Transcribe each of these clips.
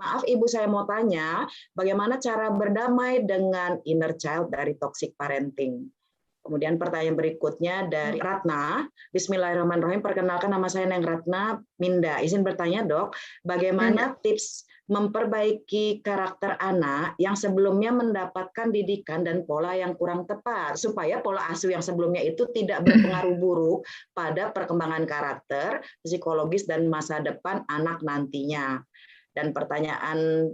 Maaf Ibu, saya mau tanya, bagaimana cara berdamai dengan inner child dari toxic parenting? Kemudian pertanyaan berikutnya dari Ratna. Bismillahirrahmanirrahim. Perkenalkan, nama saya Neng Ratna Minda. Izin bertanya, Dok, bagaimana tips memperbaiki karakter anak yang sebelumnya mendapatkan didikan dan pola yang kurang tepat, supaya pola asuh yang sebelumnya itu tidak berpengaruh buruk pada perkembangan karakter, psikologis, dan masa depan anak nantinya. Dan pertanyaan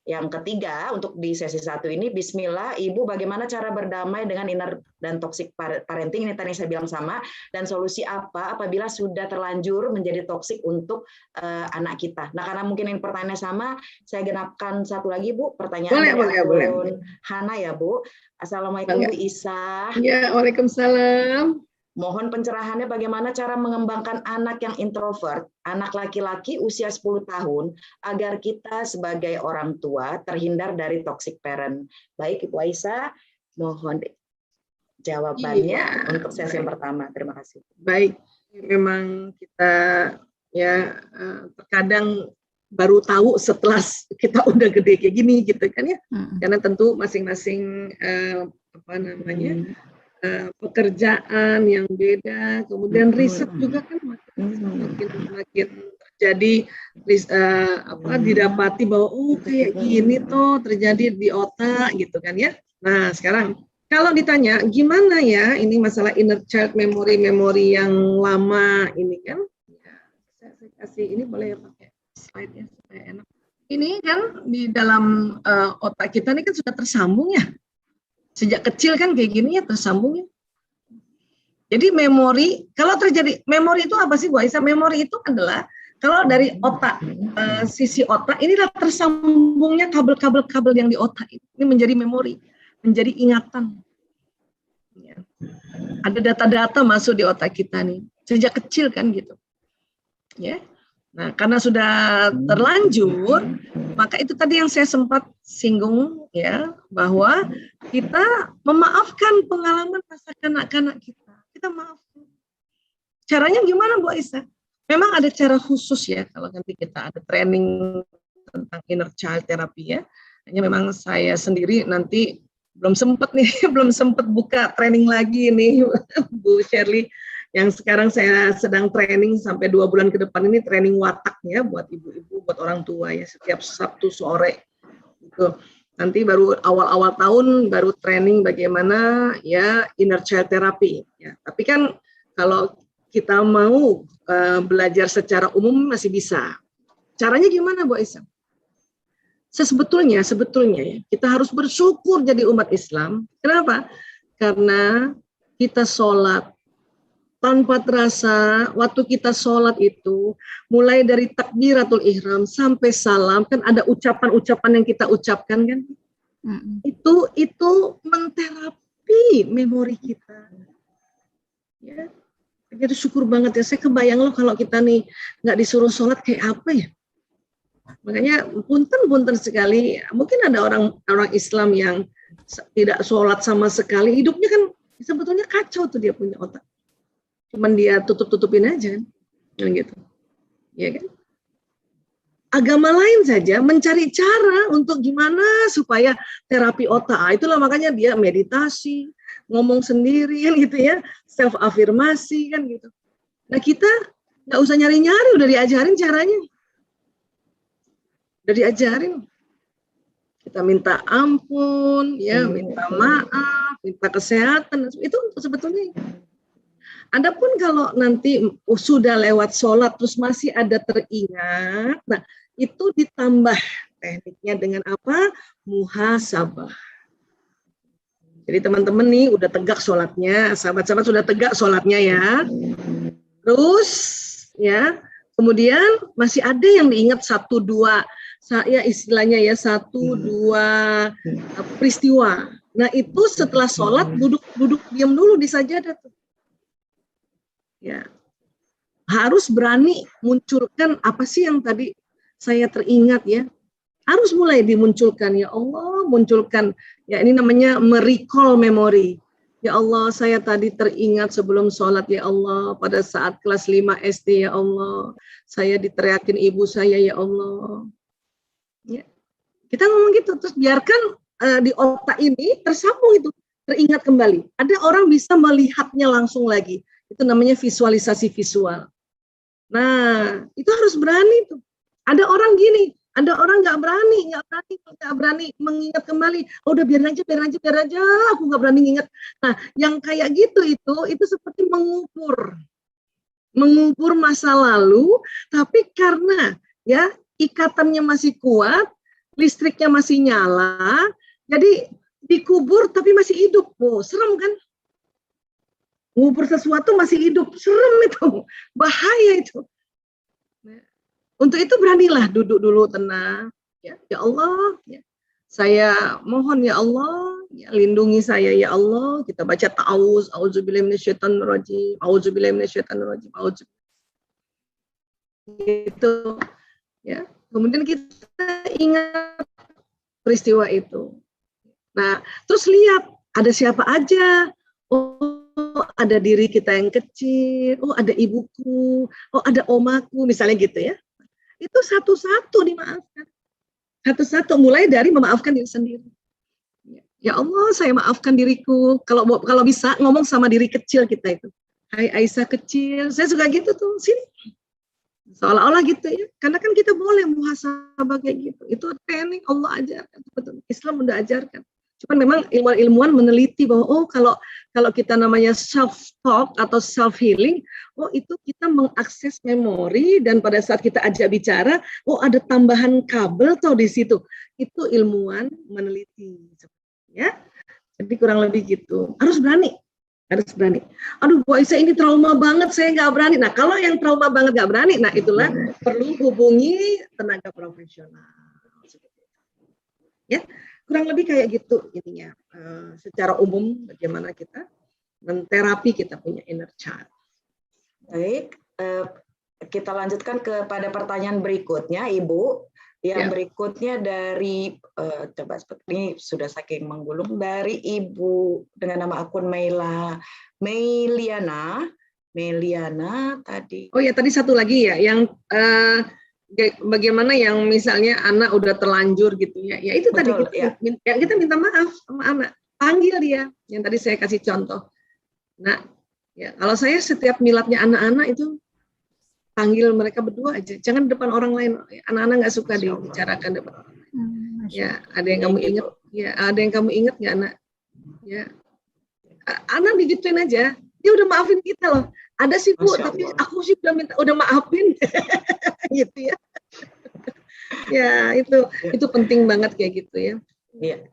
yang ketiga untuk di sesi 1 ini, Bismillah, Ibu, bagaimana cara berdamai dengan inner dan toxic parenting? Ini tadi saya bilang sama. Dan solusi apa apabila sudah terlanjur menjadi toxic untuk anak kita? Nah, karena mungkin ini pertanyaannya sama, saya genapkan satu lagi, Bu. Pertanyaan dari akun Hana ya, Bu. Assalamualaikum, Bu Isa. Ya, waalaikumsalam. Mohon pencerahannya bagaimana cara mengembangkan anak yang introvert, anak laki-laki usia 10 tahun, agar kita sebagai orang tua terhindar dari toxic parent. Baik, Ibu Aisyah, mohon jawabannya untuk sesi yang pertama. Terima kasih. Baik, memang kita ya terkadang baru tahu setelah kita udah gede kayak gini gitu kan ya. Karena tentu masing-masing pekerjaan yang beda, kemudian riset juga kan makin terjadi didapati bahwa kayak gini tuh terjadi di otak gitu kan ya. Nah sekarang kalau ditanya gimana ya ini masalah inner child memori yang lama ini kan, ya, saya kasih ini boleh ya pakai slide ya supaya enak. Ini kan di dalam otak kita ini kan sudah tersambung ya. Sejak kecil kan kayak gini ya tersambungnya. Jadi memori, kalau terjadi memori itu apa sih Bu Aisyah? Memori itu adalah kalau dari otak, sisi otak inilah tersambungnya kabel-kabel yang di otak ini menjadi memori, menjadi ingatan. Ya. Ada data-data masuk di otak kita nih sejak kecil kan gitu. Ya. Nah, karena sudah terlanjur, maka itu tadi yang saya sempat singgung ya, bahwa kita memaafkan pengalaman masa kanak-kanak kita. Kita maafkan. Caranya gimana Bu Aisyah? Memang ada cara khusus ya, kalau nanti kita ada training tentang inner child therapy ya. Hanya memang saya sendiri nanti belum sempat buka training lagi nih Bu Shirley. Yang sekarang saya sedang training sampai 2 bulan ke depan ini training watak ya buat ibu-ibu, buat orang tua ya setiap Sabtu sore. Gitu. Nanti baru awal-awal tahun baru training bagaimana ya inner child therapy. Ya. Tapi kan kalau kita mau belajar secara umum masih bisa. Caranya gimana Bu Aisyah? Sebetulnya ya kita harus bersyukur jadi umat Islam. Kenapa? Karena kita sholat tanpa terasa, waktu kita sholat itu, mulai dari takbiratul ihram sampai salam, kan ada ucapan-ucapan yang kita ucapkan kan? Itu menterapi memori kita. Ya, jadi syukur banget ya. Saya kebayang loh kalau kita nih nggak disuruh sholat kayak apa ya? Makanya punten sekali. Mungkin ada orang Islam yang tidak sholat sama sekali, hidupnya kan sebetulnya kacau tuh dia punya otak. Cuman dia tutup-tutupin aja kan gitu. Ya kan? Agama lain saja mencari cara untuk gimana supaya terapi otak. Itulah makanya dia meditasi, ngomong sendiri kan gitu ya, self afirmasi kan gitu. Nah, kita nggak usah nyari-nyari, udah diajarin caranya. Udah diajarin. Kita minta ampun, ya, minta maaf, minta kesehatan, itu sebetulnya. Adapun kalau nanti sudah lewat sholat terus masih ada teringat, nah itu ditambah tekniknya dengan apa? Muhasabah. Jadi teman-teman nih udah tegak sholatnya, sahabat-sahabat sudah tegak sholatnya ya. Terus ya, kemudian masih ada yang diingat 1-2, ya istilahnya ya 1-2 peristiwa. Nah itu setelah sholat duduk diam dulu di sajadah tuh. Ya, harus berani munculkan apa sih yang tadi saya teringat ya. Harus mulai dimunculkan, ya Allah, munculkan. Ya ini namanya merecall memori. Ya Allah, saya tadi teringat sebelum sholat, ya Allah, pada saat kelas 5 SD, ya Allah, saya diteriakin ibu saya, ya Allah. Ya. Kita ngomong gitu, terus biarkan di otak ini tersambung itu, teringat kembali. Ada orang bisa melihatnya langsung lagi. Itu namanya visualisasi visual. Nah, itu harus berani tuh. Ada orang gini, ada orang nggak berani mengingat kembali. Oh, udah biar aja, aku nggak berani ingat. Nah, yang kayak gitu itu seperti mengubur masa lalu, tapi karena ya ikatannya masih kuat, listriknya masih nyala, jadi dikubur tapi masih hidup. Oh, serem kan? Ngubur sesuatu masih hidup, serem itu, bahaya itu. Untuk itu beranilah duduk dulu tenang. Ya Allah, ya. Saya mohon ya Allah, ya, lindungi saya ya Allah. Kita baca ta'awuz, auzubillahi minasyaitonirrajim, auzubillahi minasyaitonirrajim, itu ya. Kemudian kita ingat peristiwa itu. Nah, terus lihat ada siapa aja. Oh, ada diri kita yang kecil. Oh, ada ibuku. Oh, ada omaku, misalnya gitu ya. Itu satu-satu dimaafkan. Satu-satu, mulai dari memaafkan diri sendiri. Ya Allah, saya maafkan diriku. Kalau bisa ngomong sama diri kecil kita itu. Hai Aisyah kecil, saya suka gitu tuh, sini. Seolah-olah gitu ya. Karena kan kita boleh muhasabah kayak gitu. Itu teknik Allah ajarkan. Islam udah ajarkan. Cuman memang ilmuwan meneliti bahwa kalau kita namanya self talk atau self healing, itu kita mengakses memori, dan pada saat kita ajak bicara, ada tambahan kabel tuh di situ. Itu ilmuwan meneliti, ya. Jadi kurang lebih gitu. Harus berani. Aduh, Bu Aisyah ini trauma banget, saya nggak berani. Nah, kalau yang trauma banget nggak berani, nah itulah perlu hubungi tenaga profesional. Ya. Kurang lebih kayak gitu intinya. Secara umum bagaimana kita menterapi kita punya inner child. Baik, kita lanjutkan kepada pertanyaan berikutnya, Ibu. Yang berikutnya dari coba seperti ini sudah saking menggulung, dari Ibu dengan nama akun Meliana tadi. Oh ya, tadi satu lagi ya, yang bagaimana yang misalnya anak udah terlanjur gitu ya. Ya itu betul, tadi kita minta maaf sama anak. Panggil dia, yang tadi saya kasih contoh. Nah, ya kalau saya setiap miladnya anak-anak itu panggil mereka berdua aja, jangan depan orang lain. Anak-anak nggak suka dibicarakan depan orang lain. Ya, ada yang kamu ingat? Ya, ada yang kamu ingat nggak, anak? Ya, anak digituin aja. Dia udah maafin kita loh. Ada sih Bu, tapi aku sih udah maafin, gitu ya. Ya itu penting banget kayak gitu ya. Iya.